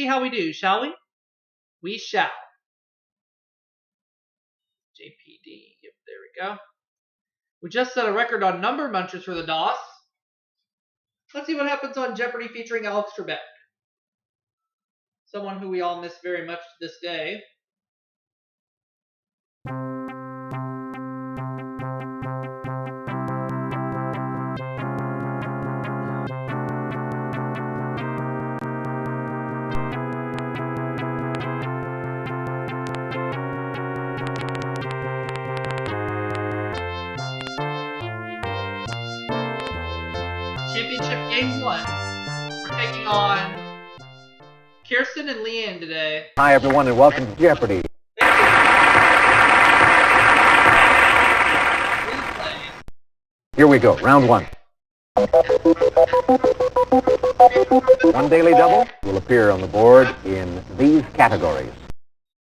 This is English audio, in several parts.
see how we do, shall we? We shall. JPD. Yep, there we go. We just set a record on number munchers for the DOS. Let's see what happens on Jeopardy featuring Alex Trebek. Someone who we all miss very much to this day. Championship Game 1. We're taking on Kirsten and Leanne today. Hi, everyone, and welcome to Jeopardy. Here we go, round one. One daily double will appear on the board in these categories.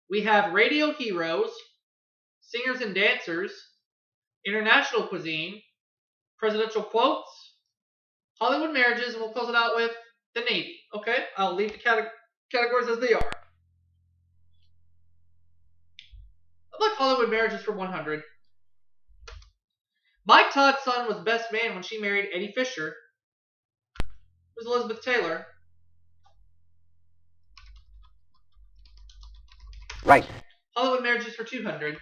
We have radio heroes, singers and dancers, international cuisine, presidential quotes, Hollywood marriages, and we'll close it out with the Navy. Okay? I'll leave the categories as they are. I'd like Hollywood marriages for 100. Mike Todd's son was best man when she married Eddie Fisher. It was Elizabeth Taylor. Right. Hollywood marriages for 200.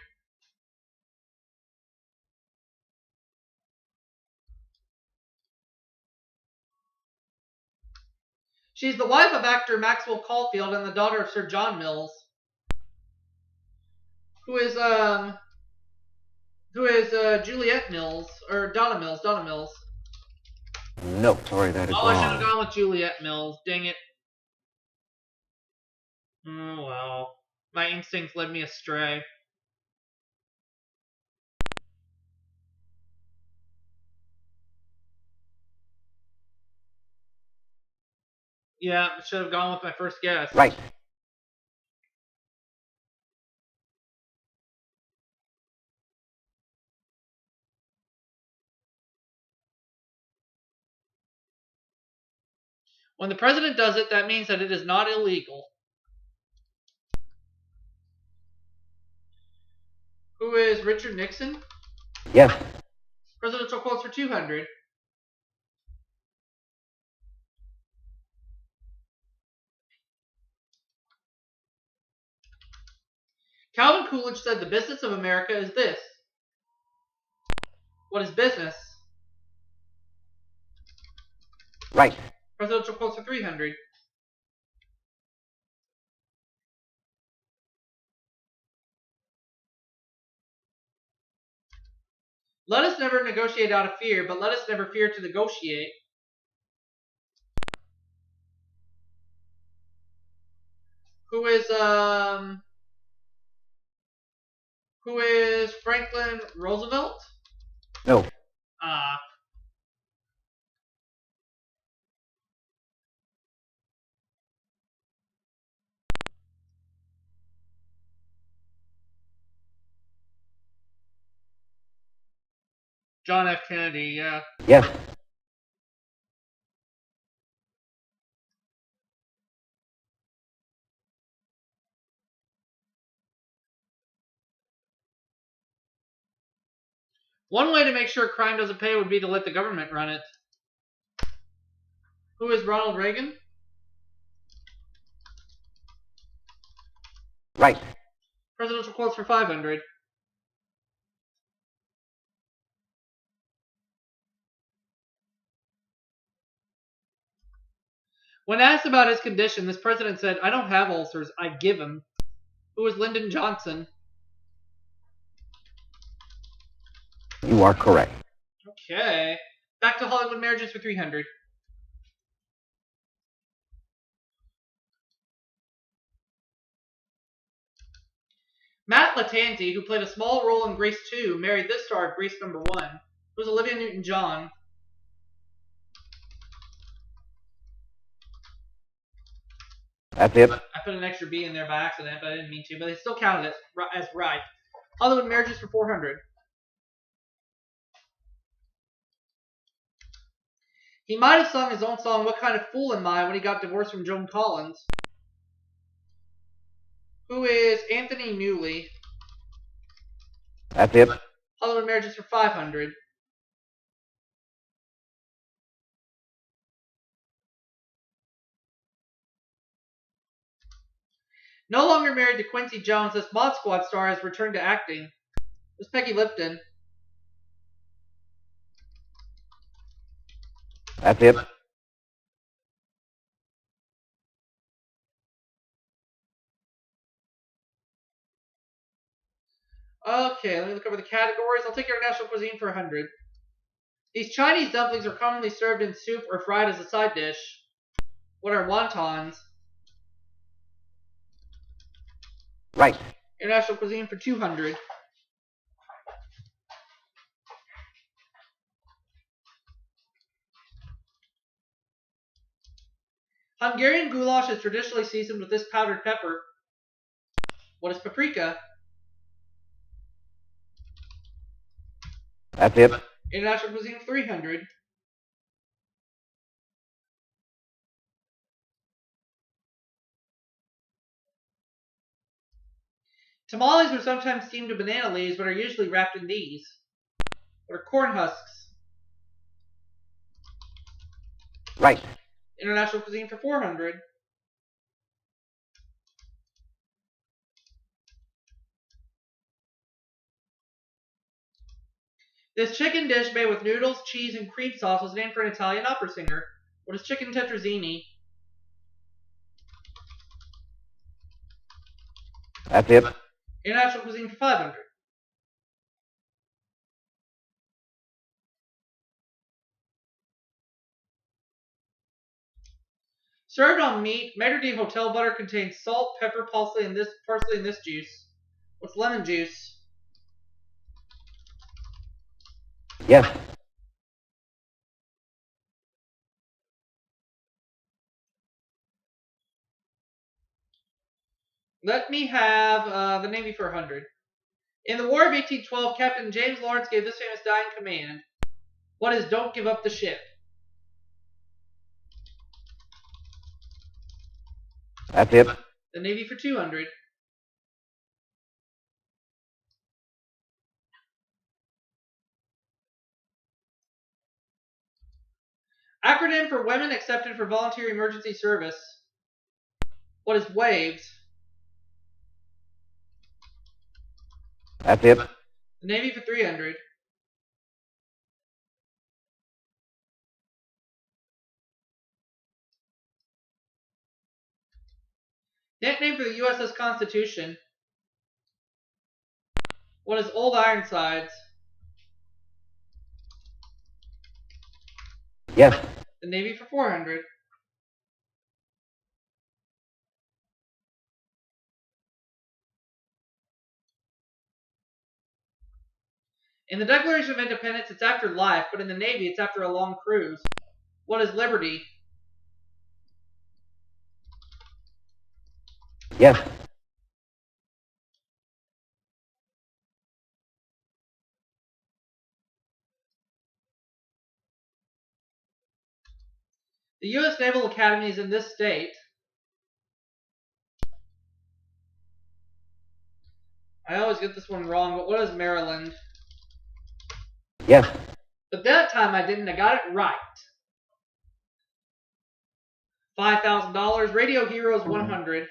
She's the wife of actor Maxwell Caulfield and the daughter of Sir John Mills, who is Juliet Mills, or Donna Mills. No, sorry, that is wrong. I should have gone with Juliet Mills. Dang it. Oh, well. My instincts led me astray. Yeah, I should have gone with my first guess. Right. When the president does it, that means that it is not illegal. Who is Richard Nixon? Yes. Presidential quotes for 200. Calvin Coolidge said the business of America is this. What is business? Right. Presidential quotes for 300. Let us never negotiate out of fear, but let us never fear to negotiate. Who is Franklin Roosevelt? No. John F. Kennedy, yeah. Yes. One way to make sure crime doesn't pay would be to let the government run it. Who is Ronald Reagan? Right. Presidential quotes for 500. When asked about his condition, this president said, "I don't have ulcers, I give them." Who is Lyndon Johnson? You are correct. Okay. Back to Hollywood marriages for 300. Matt Lattanzi, who played a small role in Grease 2, married this star of Grease number 1. It was Olivia Newton-John. That's it. I put an extra B in there by accident, but I didn't mean to. But they still counted it as right. Hollywood marriages for 400. He might have sung his own song, "What Kind of Fool Am I," when he got divorced from Joan Collins. Who is Anthony Newley? That's it. Hollywood Marriages for 500. No longer married to Quincy Jones, this Mod Squad star has returned to acting. Who's Peggy Lipton? That's it. Okay, let me look over the categories. I'll take international cuisine for 100. These Chinese dumplings are commonly served in soup or fried as a side dish. What are wontons? Right. International cuisine for 200. Hungarian goulash is traditionally seasoned with this powdered pepper. What is paprika? That's it. International cuisine for 300. Tamales are sometimes steamed with banana leaves, but are usually wrapped in these. What are corn husks? Right. International cuisine for 400. This chicken dish made with noodles, cheese, and cream sauce was named for an Italian opera singer. What is chicken tetrazzini? That's it. International cuisine for 500. Served on meat, Maître d' hotel butter contains salt, pepper, parsley, and this juice. What's lemon juice? Yes. Let me have the Navy for 100. In the War of 1812, Captain James Lawrence gave this famous dying command. What is don't give up the ship? That's it. The Navy for 200. Acronym for Women Accepted for Volunteer Emergency Service. What is WAVES? That's it. The Navy for 300. Nickname for the USS Constitution. What is Old Ironsides? Yes. The Navy for 400. In the Declaration of Independence, it's after life, but in the Navy, it's after a long cruise. What is liberty? Yes. The U.S. Naval Academy is in this state. I always get this one wrong, but what is Maryland? Yes. But that time I didn't. I got it right. $5,000. Radio Heroes 100.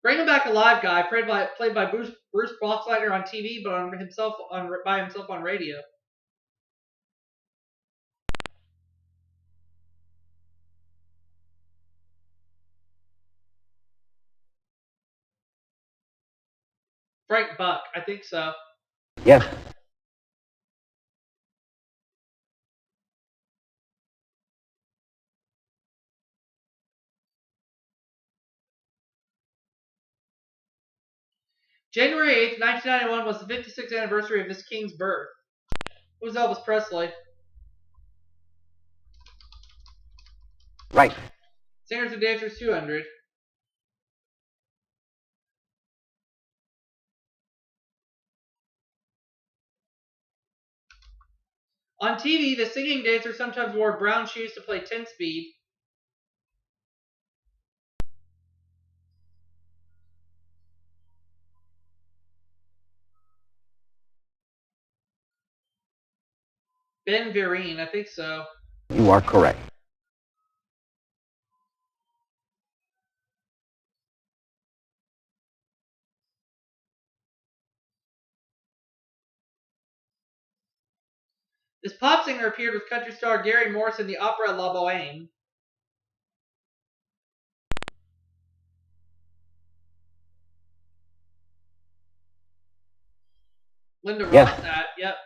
Bring Him Back Alive guy, played by Bruce Boxleitner on TV, but by himself on radio. Frank Buck, I think so. Yes. January 8th, 1991 was the 56th anniversary of this king's birth. Who's Elvis Presley? Right. Singers and Dancers 200. On TV, the singing dancer sometimes wore brown shoes to play 10 speed. Ben Vereen, I think so. You are correct. This pop singer appeared with country star Gary Morris in the opera La Boheme. Linda Yes. Ronstadt, yep.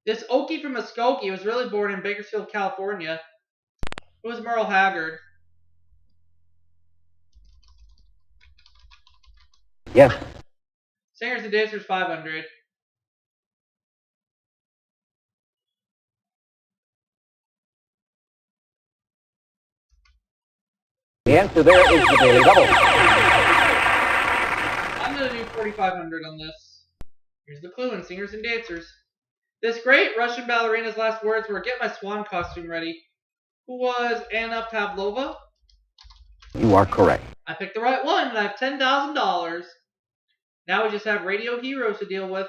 This Okie from Muskogee was really born in Bakersfield, California. Who was Merle Haggard? Yes. Singers and Dancers 500. The answer there is the Daily Double. I'm going to do 4,500 on this. Here's the clue in Singers and Dancers. This great Russian ballerina's last words were, "Get my swan costume ready." Who was Anna Pavlova? You are correct. I picked the right one, and I have $10,000. Now we just have radio heroes to deal with.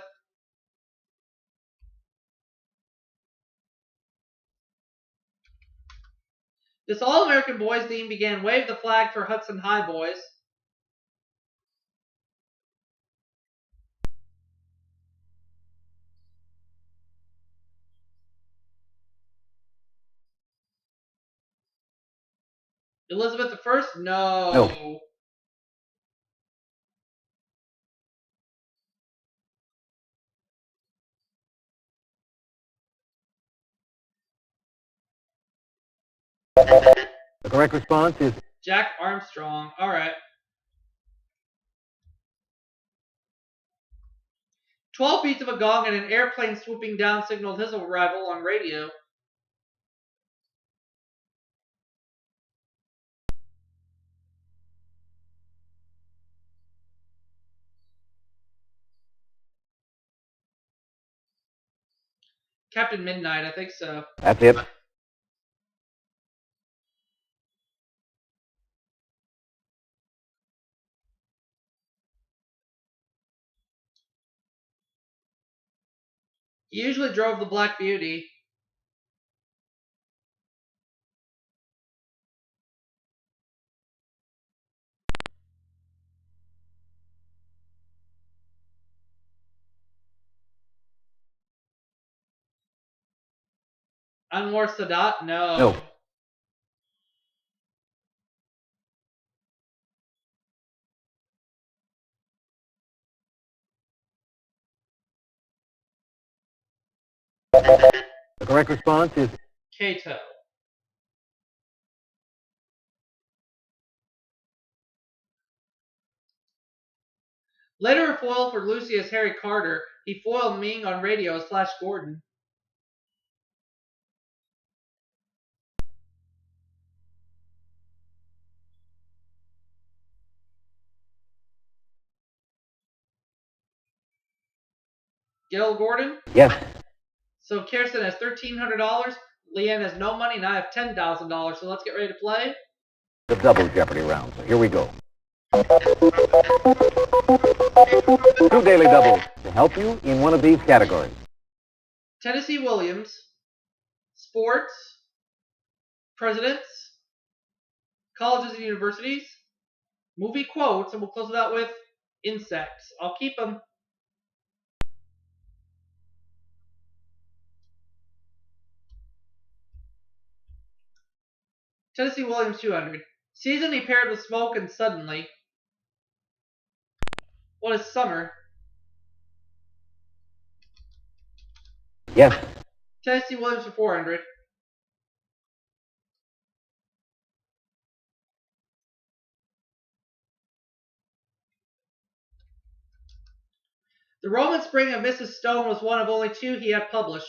This All-American Boys team began Wave the Flag for Hudson High Boys. Elizabeth I? No. The correct response is Jack Armstrong. All right. 12 beats of a gong and an airplane swooping down signaled his arrival on radio. Captain Midnight, I think so. That's it. He usually drove the Black Beauty. Anwar Sadat? No. The correct response is Kato. Later a foil for Lucy as Harry Carter, he foiled Ming on radio as Flash Gordon. Gil Gordon? yes. So Kirsten has $1,300. Leanne has no money, and I have $10,000. So let's get ready to play. The double Jeopardy round. So here we go. 2 daily doubles to help you in one of these categories. Tennessee Williams, sports, presidents, colleges and universities, movie quotes, and we'll close it out with insects. I'll keep them. Tennessee Williams 200. Season he paired with smoke and suddenly. What is summer? Yes. Tennessee Williams for 400. The Roman Spring of Mrs. Stone was one of only 2 he had published.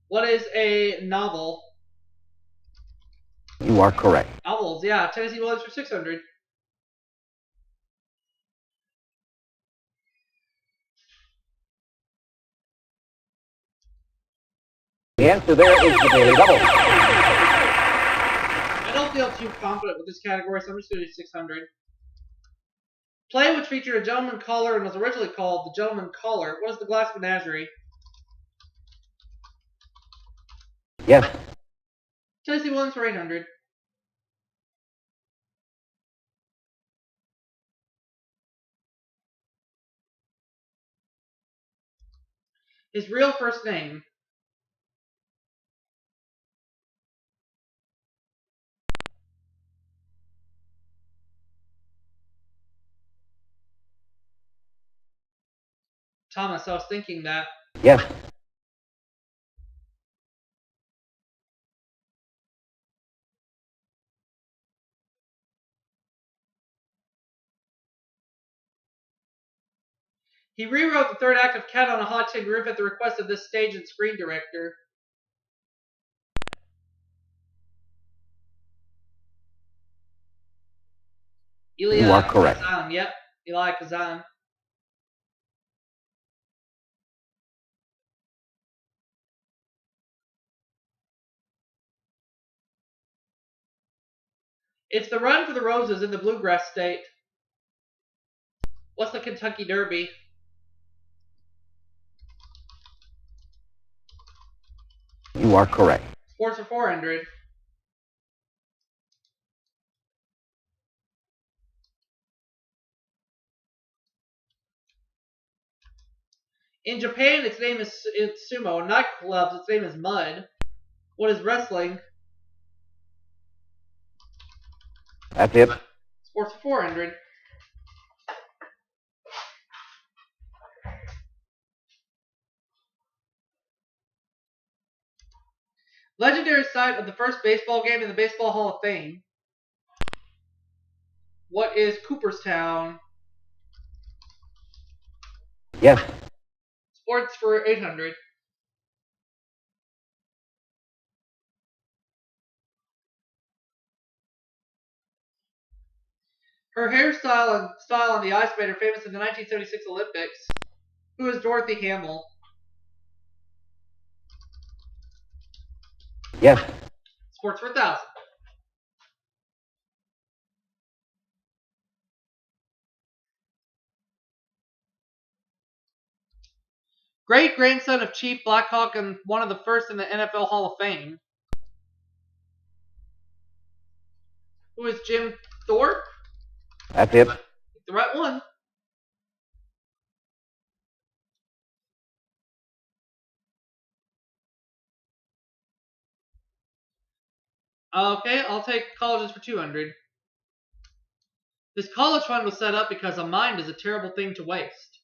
What is a novel? You are correct. Novels, yeah. Tennessee Williams for 600. The answer there is the Daily Double. don't feel too confident with this category, so I'm just going to do 600. Play which featured a gentleman caller and was originally called The Gentleman Caller. What is the Glass Menagerie? Yes. Tennessee Williams for 800. His real first name. Thomas, I was thinking that. Yes. He rewrote the third act of Cat on a Hot Tin Roof at the request of this stage and screen director. You are correct. Kazan. Yep, Elia Kazan. It's the Run for the Roses in the Bluegrass State. What's the Kentucky Derby? You are correct. Sports for 400. In Japan, its name is Sumo. In nightclubs, its name is Mud. What is wrestling? That's it. Sports for 400. Legendary site of the first baseball game in the Baseball Hall of Fame. What is Cooperstown? Yes. Sports for 800. Her hairstyle and style on the ice made her famous in the 1976 Olympics. Who is Dorothy Hamill? Yes. Sports for 1,000. Great grandson of Chief Blackhawk and one of the first in the NFL Hall of Fame. Who is Jim Thorpe? That's it. The right one. Okay, I'll take colleges for 200. This college fund was set up because a mind is a terrible thing to waste.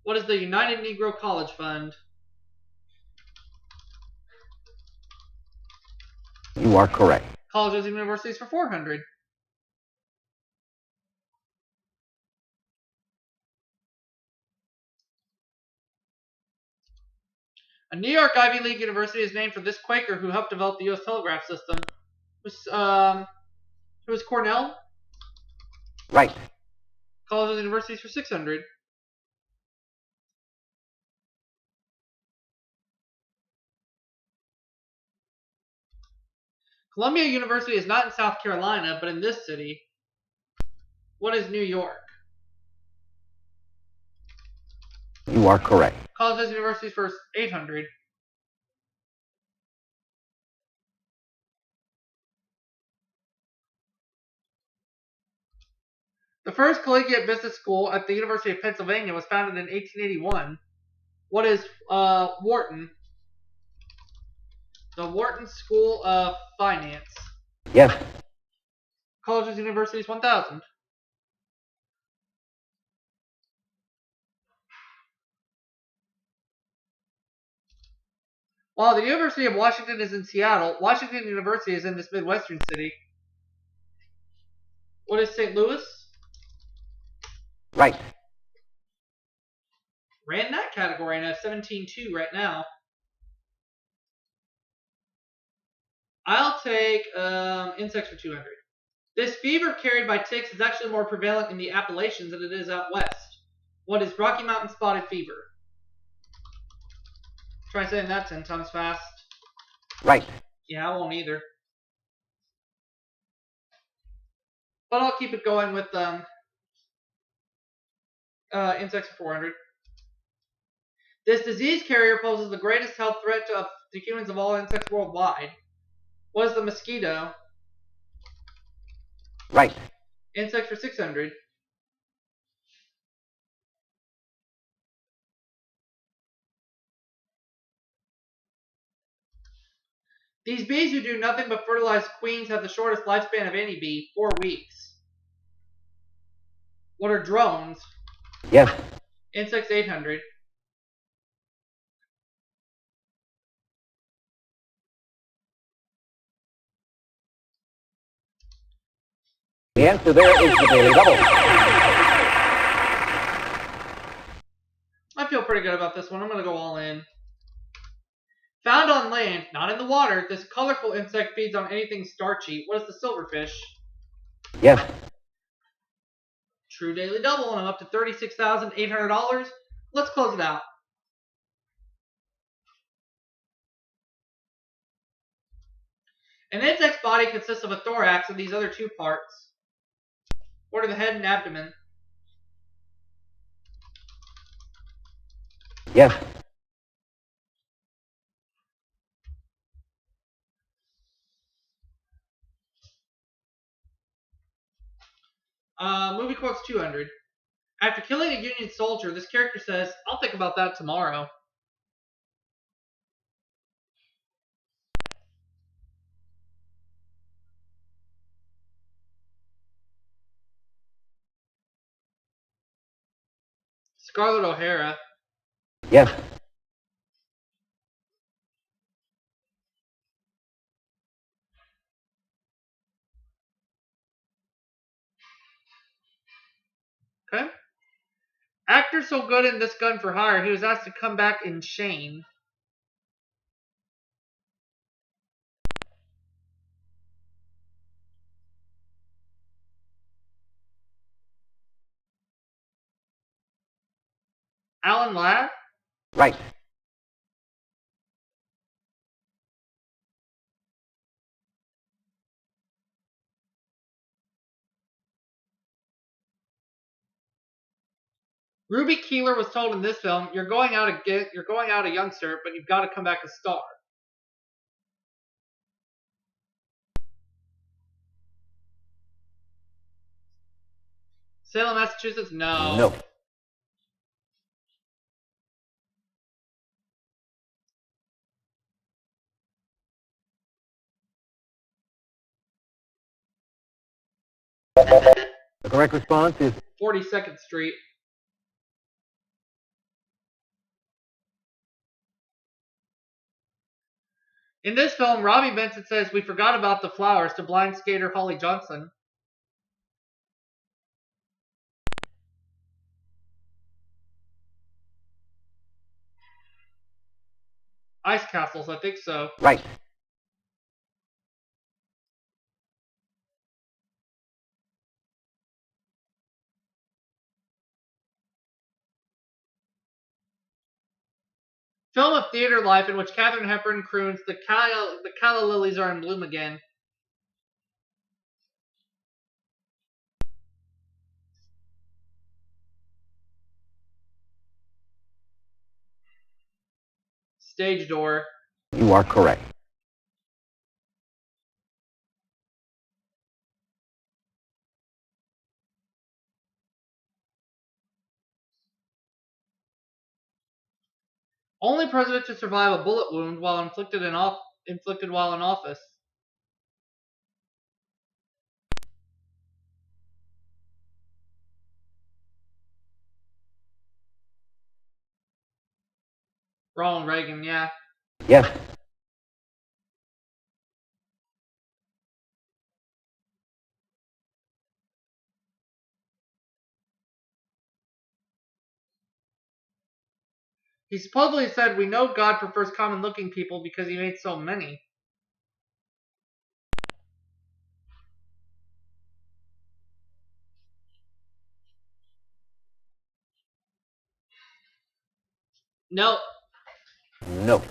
What is the United Negro College Fund? You are correct. Colleges and universities for 400. A New York Ivy League university is named for this Quaker who helped develop the U.S. telegraph system. Who was Cornell? Right. Colleges and universities for 600. Columbia University is not in South Carolina, but in this city. What is New York? You are correct. Colleges and universities for 800. The first collegiate business school at the University of Pennsylvania was founded in 1881. What is Wharton? The Wharton School of Finance. Yes. Colleges and universities 1,000. While the University of Washington is in Seattle, Washington University is in this Midwestern city. What is St. Louis? Right. Ran that category and I have 17-2 right now. I'll take insects for 200. This fever carried by ticks is actually more prevalent in the Appalachians than it is out west. What is Rocky Mountain spotted fever? Try saying that 10 times fast. Right. Yeah, I won't either. but I'll keep it going with insects for 400. This disease carrier poses the greatest health threat to humans of all insects worldwide. What is the mosquito? Right. Insects for 600. These bees who do nothing but fertilize queens have the shortest lifespan of any bee, 4 weeks. What are drones? Yes. Insects 800. The answer there is the Daily Double. I feel pretty good about this one. I'm going to go all in. Found on land, not in the water, this colorful insect feeds on anything starchy. What is the silverfish? Yes. True daily double, and I'm up to $36,800. Let's close it out. An insect's body consists of a thorax and these other two parts. What are the head and abdomen? Yes. Movie quotes 200. After killing a Union soldier, this character says, "I'll think about that tomorrow." Scarlett O'Hara. Yes. Okay. Actor so good in This Gun for Hire, he was asked to come back in Shane. Alan Ladd. Right. Ruby Keeler was told in this film, "You're going out a youngster, but you've got to come back a star." Salem, Massachusetts? No. No. The correct response is 42nd Street. In this film, Robbie Benson says, "We forgot about the flowers" to blind skater Holly Johnson. Ice Castles, I think so. right. Film of theater life in which Katharine Hepburn croons, the calla lilies are in bloom again." Stage Door. You are correct. Only president to survive a bullet wound while inflicted while in office. Ronald Reagan, yeah. Yes. He supposedly said, "We know God prefers common-looking people because he made so many." No. No.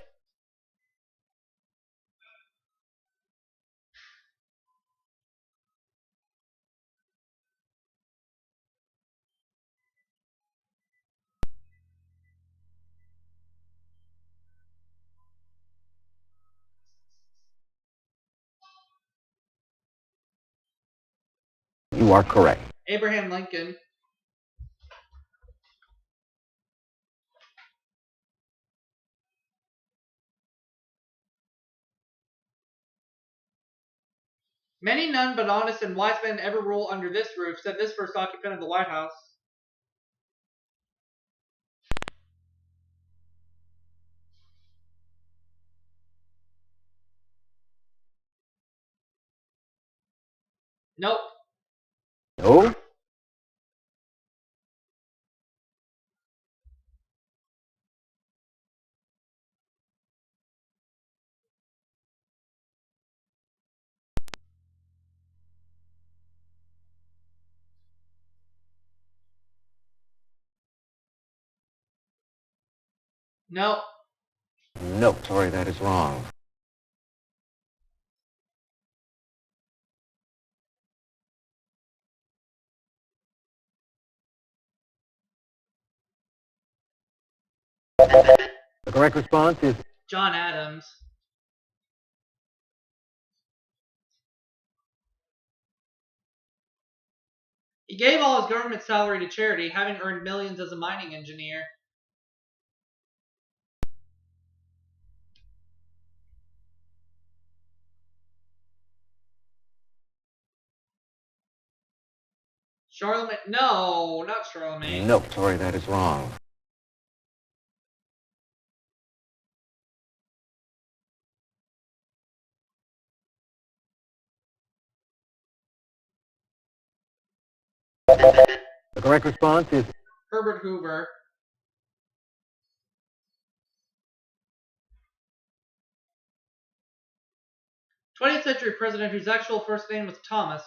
You are correct. Abraham Lincoln. Many none but honest and wise men ever rule under this roof, said this first occupant of the White House. Nope. No? Nope. No, sorry, that is wrong. The correct response is John Adams. He gave all his government salary to charity, having earned millions as a mining engineer. Charlemagne. No, not Charlemagne. no, sorry, that is wrong. The correct response is Herbert Hoover. 20th century president whose actual first name was Thomas.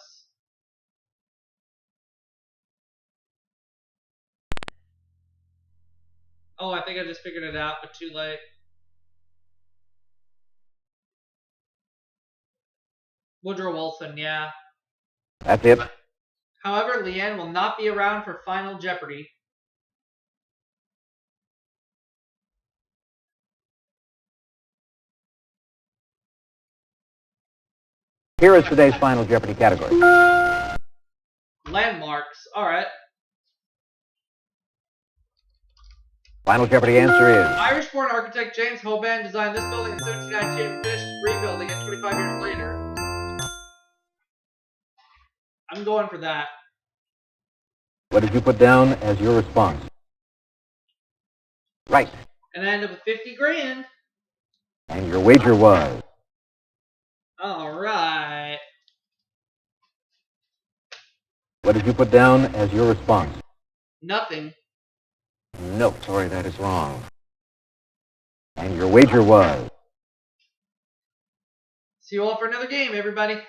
Oh, I think I just figured it out, but too late. Woodrow Wilson, yeah. that's it. However, Leanne will not be around for Final Jeopardy. Here is today's Final Jeopardy category. Landmarks. All right. Final Jeopardy answer is Irish-born architect James Hoban designed this building in 1792 and finished rebuilding it 25 years later. I'm going for that. What did you put down as your response? Right. And I end up with 50 grand. And your wager was? All right. What did you put down as your response? Nothing. No, sorry, that is wrong. And your wager was? See you all for another game, everybody.